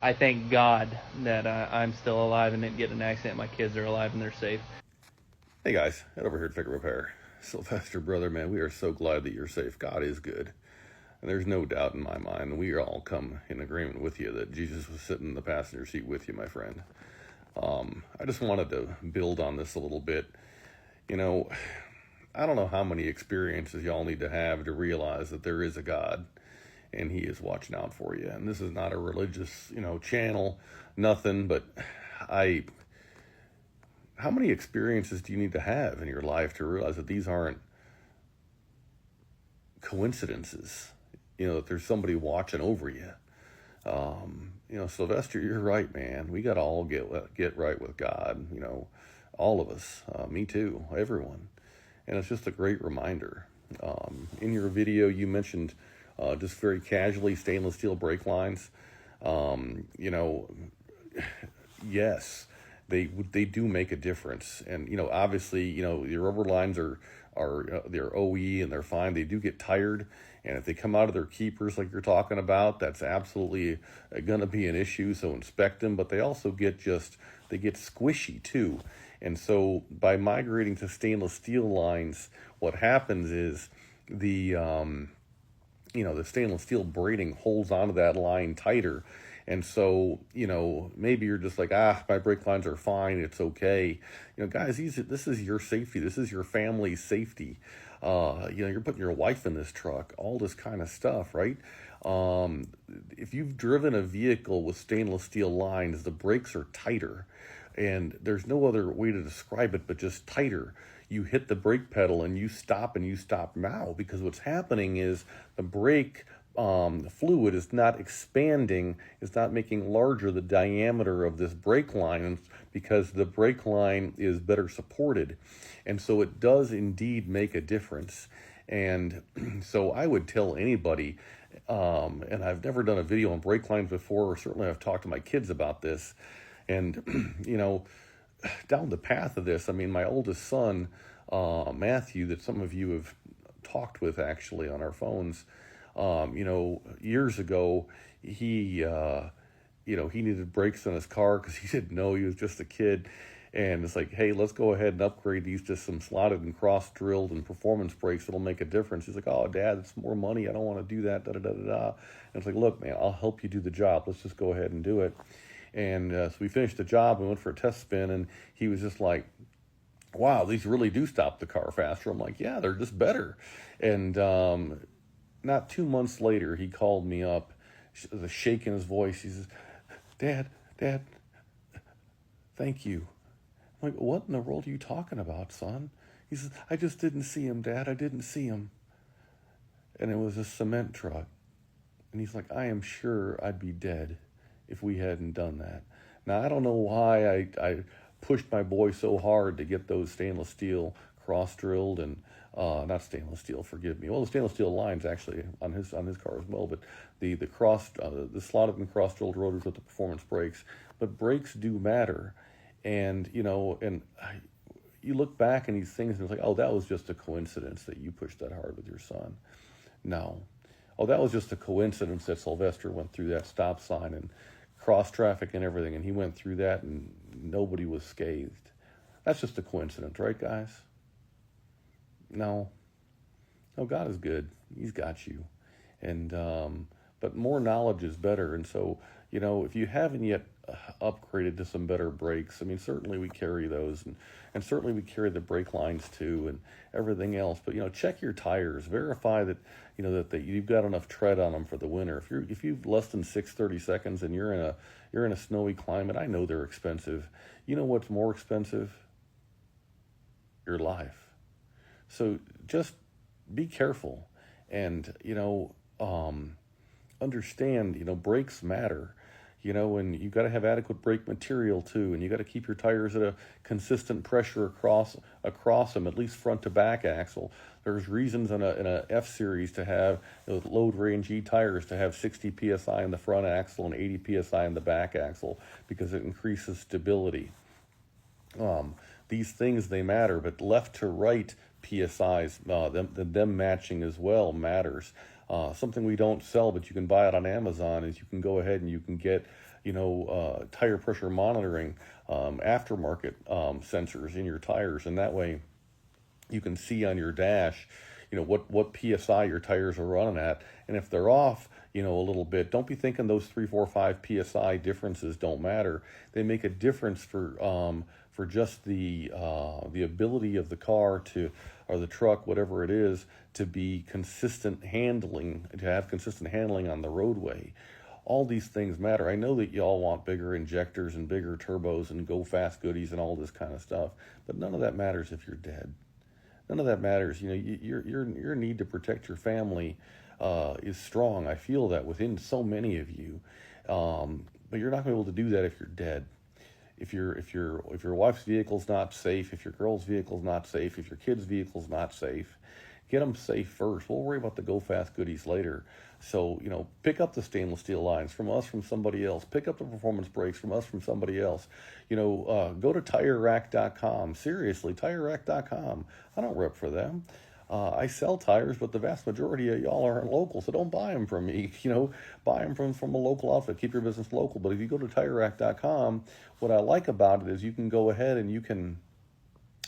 I thank God that I'm still alive and didn't get in an accident. My kids are alive and they're safe. Hey guys, Ed over here at Figure Repair. Sylvester, brother, man, we are so glad that you're safe. God is good. And there's no doubt in my mind, we all come in agreement with you that Jesus was sitting in the passenger seat with you, my friend. I just wanted to build on this a little bit. You know, I don't know how many experiences y'all need to have to realize that there is a God and he is watching out for you. And this is not a religious, channel, nothing, but I how many experiences do you need to have in your life to realize that these aren't coincidences? That there's somebody watching over you. Sylvester, you're right, man. We got to all get right with God. All of us. Me too. Everyone. And it's just a great reminder. In your video, you mentioned just very casually stainless steel brake lines. Yes, they do make a difference, and obviously your rubber lines are they're OE and they're fine. They do get tired, and if they come out of their keepers like you're talking about, that's absolutely going to be an issue. So inspect them, but they also get squishy too, and so by migrating to stainless steel lines, what happens is the stainless steel braiding holds onto that line tighter. And so, maybe you're just like, my brake lines are fine, it's okay. Guys, this is your safety. This is your family's safety. You're putting your wife in this truck, all this kind of stuff, right? If you've driven a vehicle with stainless steel lines, the brakes are tighter. And there's no other way to describe it but just tighter. You hit the brake pedal and you stop now, because what's happening is the brake fluid is not expanding, it's not making larger the diameter of this brake line, because the brake line is better supported. And so it does indeed make a difference. And so I would tell anybody, and I've never done a video on brake lines before, or certainly I've talked to my kids about this. And, down the path of this, my oldest son, Matthew, that some of you have talked with actually on our phones, years ago, he needed brakes on his car because he didn't know, he was just a kid. And it's like, hey, let's go ahead and upgrade these to some slotted and cross-drilled and performance brakes. It'll make a difference. He's like, oh, Dad, it's more money. I don't want to do that, da-da-da-da-da. And it's like, look, man, I'll help you do the job. Let's just go ahead and do it. And so we finished the job and went for a test spin, and he was just like, wow, these really do stop the car faster. I'm like, yeah, they're just better. And not 2 months later, he called me up, with a shake in his voice. He says, Dad, thank you. I'm like, what in the world are you talking about, son? He says, I just didn't see him, Dad. I didn't see him. And it was a cement truck. And he's like, I am sure I'd be dead if we hadn't done that. Now, I don't know why I pushed my boy so hard to get those stainless steel cross-drilled and not stainless steel, forgive me. Well, the stainless steel lines actually on his car as well, but the slotted and cross-drilled rotors with the performance brakes. But brakes do matter, and you look back in these things and it's like, oh, that was just a coincidence that you pushed that hard with your son. No. Oh, that was just a coincidence that Sylvester went through that stop sign and cross traffic and everything, and he went through that and nobody was scathed. That's just a coincidence, right, guys? No, God is good. He's got you. And but more knowledge is better. And so, if you haven't yet upgraded to some better brakes, certainly we carry those, and certainly we carry the brake lines too, and everything else. But check your tires, verify that that you've got enough tread on them for the winter. If you've less than 630 seconds and you're in a snowy climate, I know they're expensive. You know what's more expensive? Your life. So just be careful, and understand. Brakes matter. And you got to have adequate brake material too, and you got to keep your tires at a consistent pressure across them, at least front to back axle. There's reasons in a F series to have load range E tires to have 60 psi in the front axle and 80 psi in the back axle, because it increases stability. These things, they matter, but left to right PSIs, them matching as well matters. Something we don't sell, but you can buy it on Amazon, is you can go ahead and you can get, tire pressure monitoring, aftermarket sensors in your tires, and that way you can see on your dash, what PSI your tires are running at, and if they're off, a little bit, don't be thinking those 3, 4, 5 PSI differences don't matter. They make a difference for just the ability of the car to, or the truck, whatever it is, to be consistent handling, to have consistent handling on the roadway. All these things matter. I know that y'all want bigger injectors and bigger turbos and go fast goodies and all this kind of stuff, but none of that matters if you're dead. None of that matters. Your need to protect your family is strong. I feel that within so many of you, but you're not going to be able to do that if you're dead. If your wife's vehicle's not safe, if your girl's vehicle's not safe, if your kid's vehicle's not safe, get them safe first. We'll worry about the go fast goodies later. So, pick up the stainless steel lines from us, from somebody else. Pick up the performance brakes from us, from somebody else. Go to TireRack.com. Seriously, TireRack.com. I don't rep for them. I sell tires, but the vast majority of y'all aren't local, so don't buy them from me. Buy them from a local outfit. Keep your business local. But if you go to TireRack.com, what I like about it is you can go ahead and you can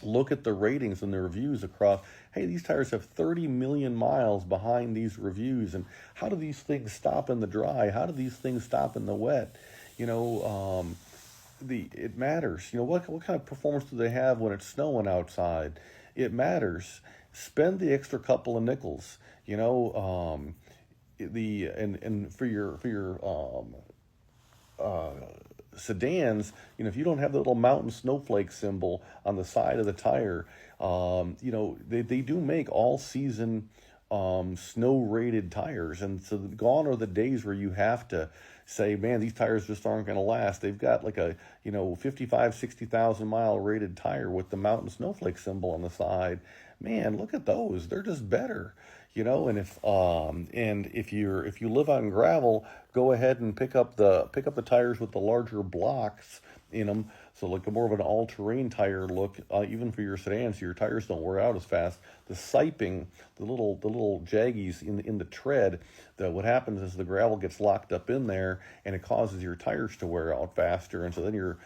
look at the ratings and the reviews across. Hey, these tires have 30 million miles behind these reviews, and how do these things stop in the dry? How do these things stop in the wet? It matters. What kind of performance do they have when it's snowing outside? It matters. Spend the extra couple of nickels. And for your sedans, if you don't have the little mountain snowflake symbol on the side of the tire, they do make all season snow rated tires, and so gone are the days where you have to say, man, these tires just aren't going to last. They've got like a 55, 60,000 mile rated tire with the mountain snowflake symbol on the side. Man, look at those. They're just better. And if you live on gravel, go ahead and pick up the tires with the larger blocks in them, so like a more of an all-terrain tire look, even for your sedans, so your tires don't wear out as fast. The siping, the little jaggies in the tread, what happens is the gravel gets locked up in there, and it causes your tires to wear out faster, and so then you're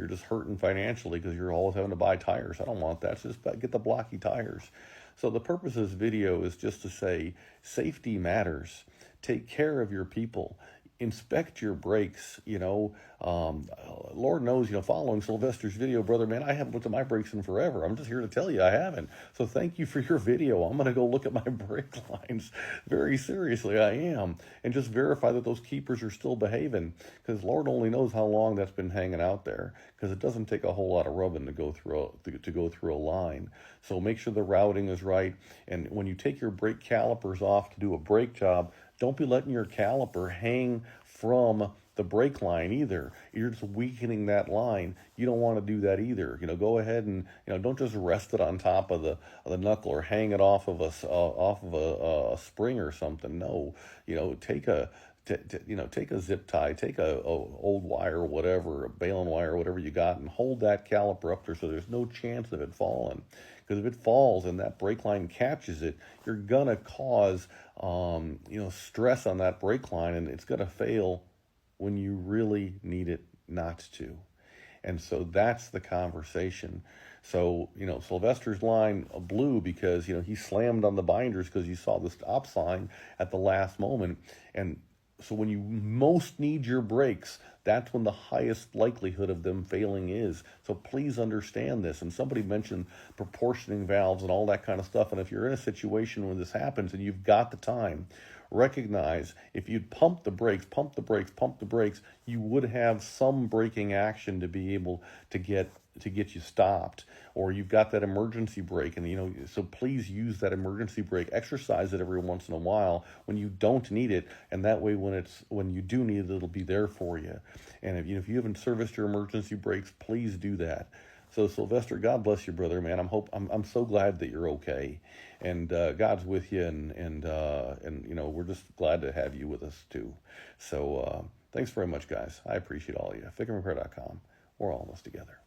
just hurting financially because you're always having to buy tires. I don't want that. So just get the blocky tires. So the purpose of this video is just to say safety matters. Take care of your people. Inspect your brakes. Lord knows, following Sylvester's video, brother, man, I haven't looked at my brakes in forever. I'm just here to tell you I haven't. So thank you for your video. I'm going to go look at my brake lines very seriously. I am. And just verify that those keepers are still behaving, because Lord only knows how long that's been hanging out there, because it doesn't take a whole lot of rubbing to go through a line. So make sure the routing is right. And when you take your brake calipers off to do a brake job, don't be letting your caliper hang from the brake line either. You're just weakening that line. You don't want to do that either. Go ahead and don't just rest it on top of the knuckle or hang it off of a spring or something. No, take a zip tie, take a old wire, whatever, a baling wire, whatever you got, and hold that caliper up there so there's no chance of it falling. Because if it falls and that brake line catches it, you're gonna cause stress on that brake line, and it's gonna fail when you really need it not to. And so that's the conversation. So, Sylvester's line blew because, he slammed on the binders because he saw the stop sign at the last moment. And so when you most need your brakes, that's when the highest likelihood of them failing is. So please understand this. And somebody mentioned proportioning valves and all that kind of stuff. And if you're in a situation where this happens and you've got the time, recognize if you'd pump the brakes, you would have some braking action to be able to get you stopped, or you've got that emergency brake, and so please use that emergency brake. Exercise it every once in a while when you don't need it, and that way when you do need it, it'll be there for you. And if you haven't serviced your emergency brakes, please do that. So Sylvester, God bless you, brother, man. I'm so glad that you're okay, and God's with you, and we're just glad to have you with us too. So thanks very much, guys. I appreciate all of you. FICMRepair.com. We're all in this together.